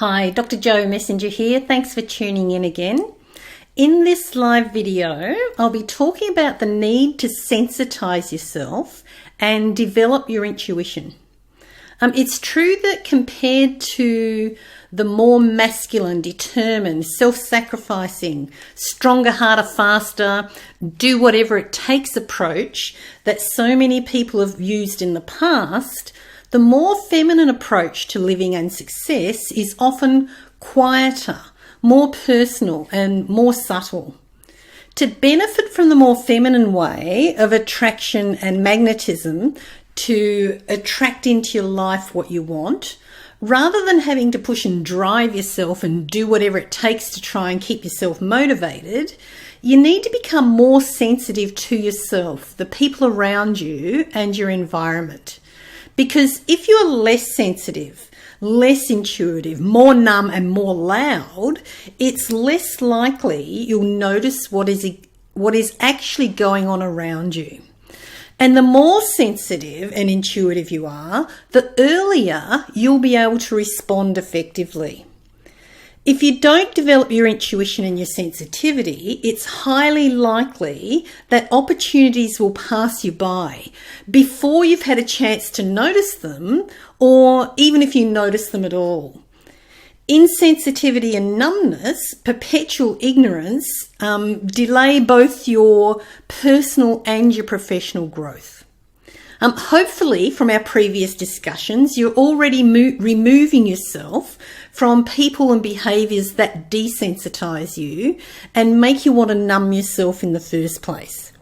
Hi, Dr. Jo Messenger here. Thanks for tuning in again. In this live video, I'll be talking about the need to sensitize yourself and develop your intuition. It's true that compared to the more masculine, determined, self-sacrificing, stronger, harder, faster, do whatever it takes approach that so many people have used in the past, the more feminine approach to living and success is often quieter, more personal and more subtle. To benefit from the more feminine way of attraction and magnetism to attract into your life what you want, rather than having to push and drive yourself and do whatever it takes to try and keep yourself motivated, you need to become more sensitive to yourself, the people around you and your environment. Because if you're less sensitive, less intuitive, more numb and more loud, it's less likely you'll notice what is actually going on around you. And the more sensitive and intuitive you are, the earlier you'll be able to respond effectively. If you don't develop your intuition and your sensitivity, it's highly likely that opportunities will pass you by before you've had a chance to notice them, or even if you notice them at all. Insensitivity and numbness, perpetual ignorance, delay both your personal and your professional growth. Hopefully, from our previous discussions, you're already removing yourself from people and behaviours that desensitize you and make you want to numb yourself in the first place.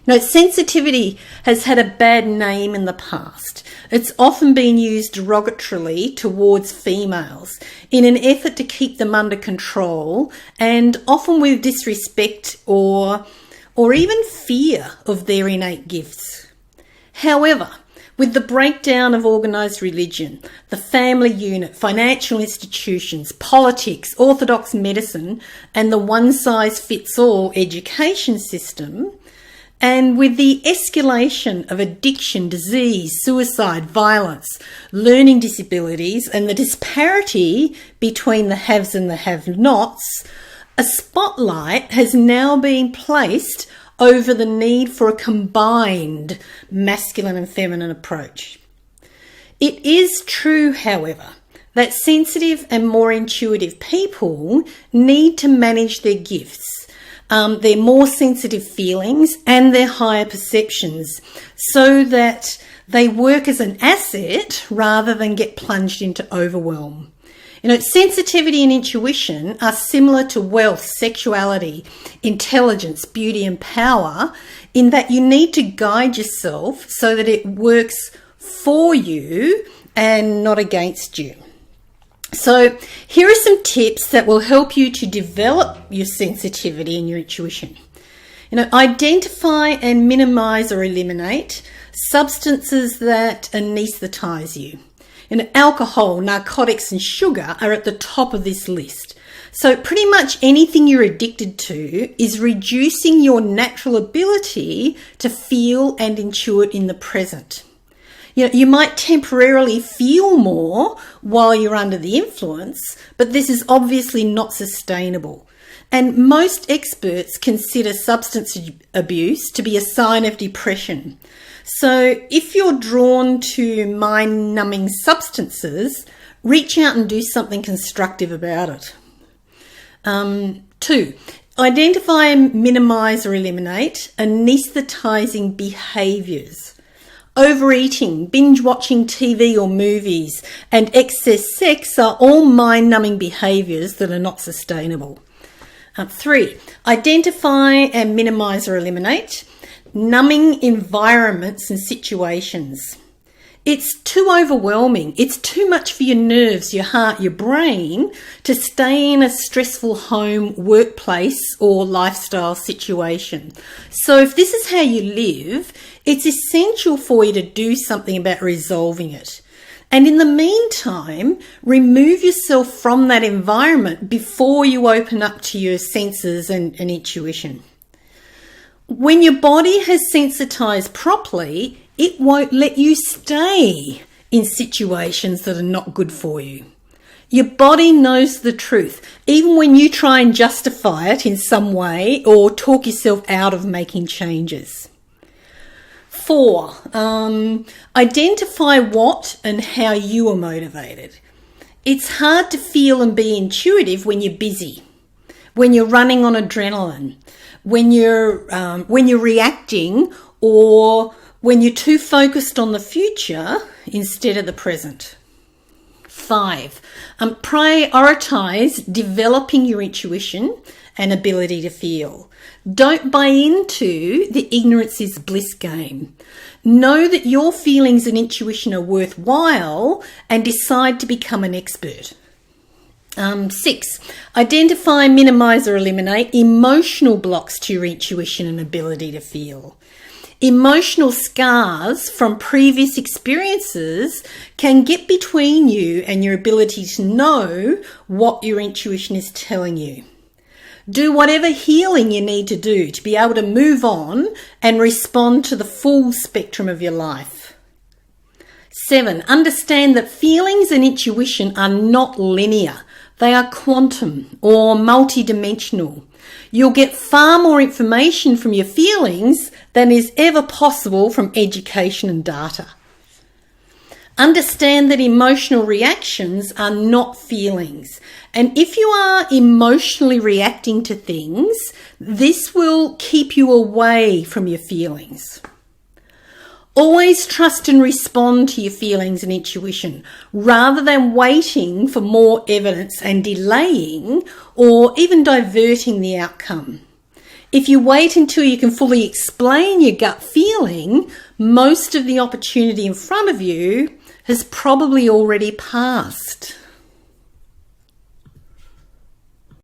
Sensitivity has had a bad name in the past. It's often been used derogatorily towards females in an effort to keep them under control, and often with disrespect or even fear of their innate gifts. However, with the breakdown of organised religion, the family unit, financial institutions, politics, orthodox medicine, and the one-size-fits-all education system, and with the escalation of addiction, disease, suicide, violence, learning disabilities, and the disparity between the haves and the have-nots, a spotlight has now been placed over the need for a combined masculine and feminine approach. It is true, however, that sensitive and more intuitive people need to manage their gifts, their more sensitive feelings and their higher perceptions, so that they work as an asset rather than get plunged into overwhelm. Sensitivity and intuition are similar to wealth, sexuality, intelligence, beauty and power, in that you need to guide yourself so that it works for you and not against you. So here are some tips that will help you to develop your sensitivity and your intuition. Identify and minimize or eliminate substances that anesthetize you. Alcohol, narcotics and sugar are at the top of this list. So pretty much anything you're addicted to is reducing your natural ability to feel and intuit in the present. You might temporarily feel more while you're under the influence, but this is obviously not sustainable. And most experts consider substance abuse to be a sign of depression. So if you're drawn to mind-numbing substances, reach out and do something constructive about it. 2, identify and minimize or eliminate anesthetizing behaviors. Overeating, binge watching TV or movies, and excess sex are all mind-numbing behaviors that are not sustainable. 3, identify and minimize or eliminate numbing environments and situations. It's too overwhelming. It's too much for your nerves, your heart, your brain to stay in a stressful home, workplace or lifestyle situation. So if this is how you live, it's essential for you to do something about resolving it. And in the meantime, remove yourself from that environment before you open up to your senses and intuition. When your body has sensitized properly, it won't let you stay in situations that are not good for you. Your body knows the truth, even when you try and justify it in some way or talk yourself out of making changes. 4, identify what and how you are motivated. It's hard to feel and be intuitive when you're busy, when you're running on adrenaline, when you're reacting, or when you're too focused on the future instead of the present. 5, prioritise developing your intuition and ability to feel. Don't buy into the ignorance-is-bliss game. Know that your feelings and intuition are worthwhile and decide to become an expert. 6, identify, minimise or eliminate emotional blocks to your intuition and ability to feel. Emotional scars from previous experiences can get between you and your ability to know what your intuition is telling you. Do whatever healing you need to do to be able to move on and respond to the full spectrum of your life. 7, understand that feelings and intuition are not linear. They are quantum or multidimensional. You'll get far more information from your feelings than is ever possible from education and data. Understand that emotional reactions are not feelings. And if you are emotionally reacting to things, this will keep you away from your feelings. Always trust and respond to your feelings and intuition rather than waiting for more evidence and delaying or even diverting the outcome. If you wait until you can fully explain your gut feeling, most of the opportunity in front of you has probably already passed.